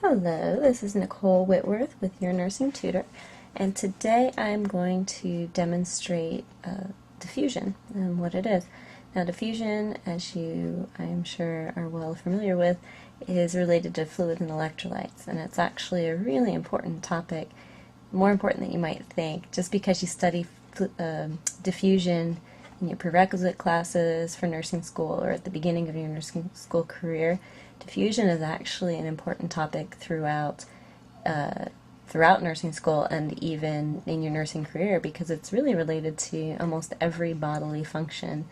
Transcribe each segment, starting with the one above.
Hello, this is Nicole Whitworth with your nursing tutor, and today I'm going to demonstrate diffusion and what it is. Now, diffusion, as you I'm sure are well familiar with, is related to fluids and electrolytes, and it's actually a really important topic, more important than you might think. Just because you study diffusion in your prerequisite classes for nursing school or at the beginning of your nursing school career, diffusion is actually an important topic throughout nursing school and even in your nursing career, because it's really related to almost every bodily function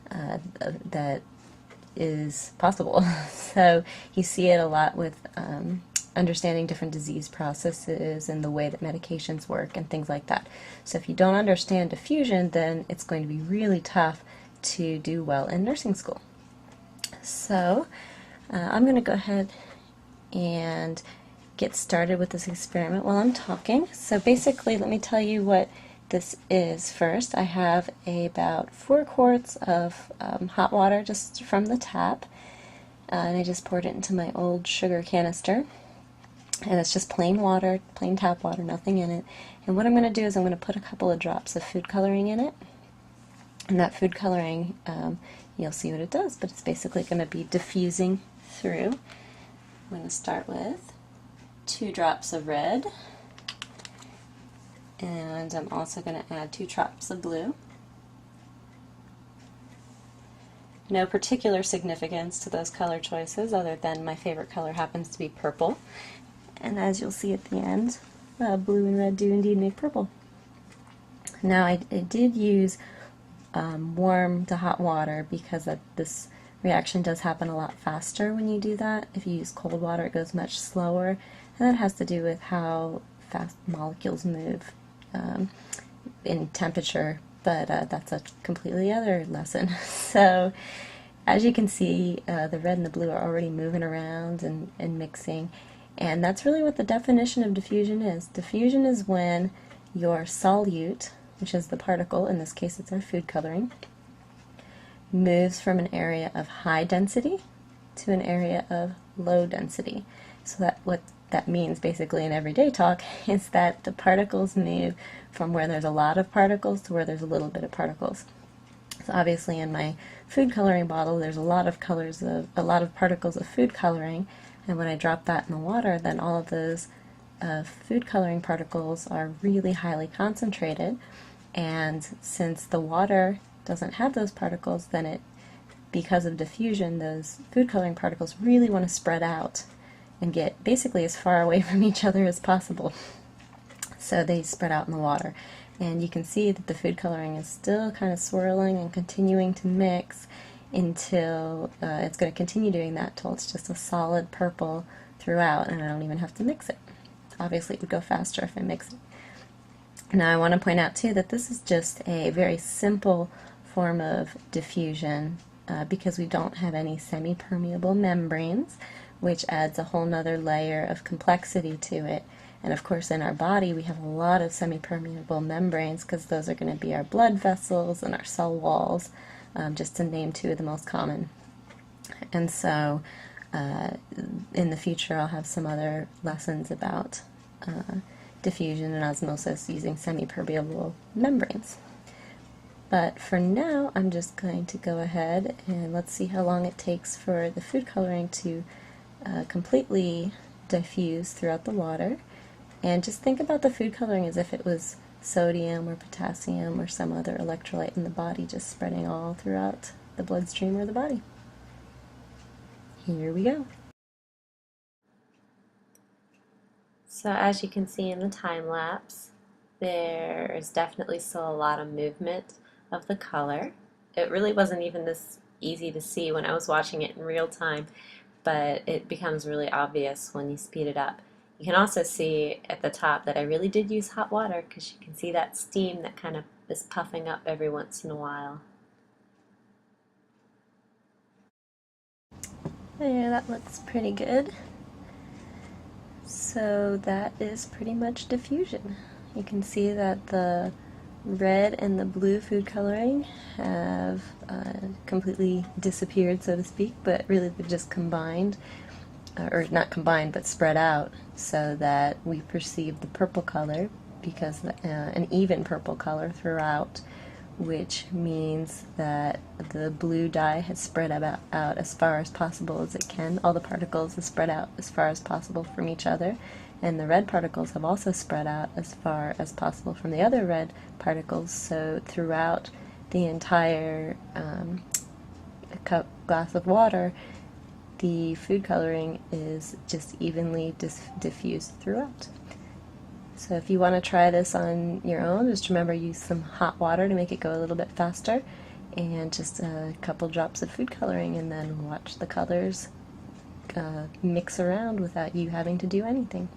that is possible. So you see it a lot with understanding different disease processes and the way that medications work and things like that. So if you don't understand diffusion, then it's going to be really tough to do well in nursing school. So I'm going to go ahead and get started with this experiment while I'm talking. So basically, let me tell you what this is first. I have about 4 quarts of hot water just from the tap, and I just poured it into my old sugar canister. And it's just plain water, plain tap water, nothing in it. And what I'm going to do is I'm going to put a couple of drops of food coloring in it. And that food coloring, you'll see what it does, but it's basically going to be diffusing through. I'm going to start with 2 drops of red, and I'm also going to add 2 drops of blue. No particular significance to those color choices other than my favorite color happens to be purple. And as you'll see at the end, blue and red do indeed make purple. Now I did use warm to hot water because this reaction does happen a lot faster when you do that. If you use cold water, it goes much slower, and that has to do with how fast molecules move in temperature, but that's a completely other lesson. So as you can see, the red and the blue are already moving around and mixing, and that's really what the definition of diffusion is. Diffusion is when your solute, which is the particle, in this case it's our food coloring, moves from an area of high density to an area of low density. So that what that means basically in everyday talk is that the particles move from where there's a lot of particles to where there's a little bit of particles. So obviously in my food coloring bottle there's a lot of particles of food coloring, and when I drop that in the water, then all of those food coloring particles are really highly concentrated, and since the water doesn't have those particles, then because of diffusion, those food coloring particles really want to spread out and get basically as far away from each other as possible. So they spread out in the water. And you can see that the food coloring is still kind of swirling and continuing to mix until it's going to continue doing that till it's just a solid purple throughout, and I don't even have to mix it. Obviously it would go faster if I mix it. Now I want to point out too that this is just a very simple form of diffusion because we don't have any semi-permeable membranes, which adds a whole nother layer of complexity to it. And of course in our body we have a lot of semi-permeable membranes because those are going to be our blood vessels and our cell walls, just to name 2 of the most common. And so in the future I'll have some other lessons about diffusion and osmosis using semi-permeable membranes. But for now, I'm just going to go ahead and let's see how long it takes for the food coloring to completely diffuse throughout the water. And just think about the food coloring as if it was sodium or potassium or some other electrolyte in the body, just spreading all throughout the bloodstream or the body. Here we go. So as you can see in the time lapse, there is definitely still a lot of movement of the color. It really wasn't even this easy to see when I was watching it in real time, but it becomes really obvious when you speed it up. You can also see at the top that I really did use hot water because you can see that steam that kind of is puffing up every once in a while. There, that looks pretty good. So that is pretty much diffusion. You can see that the red and the blue food coloring have completely disappeared, so to speak, but really they've just combined or not combined, but spread out so that we perceive the purple color, because an even purple color throughout, which means that the blue dye has spread out as far as possible as it can. All the particles have spread out as far as possible from each other, and the red particles have also spread out as far as possible from the other red particles, so throughout the entire glass of water, the food coloring is just evenly diffused throughout. So if you want to try this on your own, just remember, use some hot water to make it go a little bit faster, and just a couple drops of food coloring, and then watch the colors mix around without you having to do anything.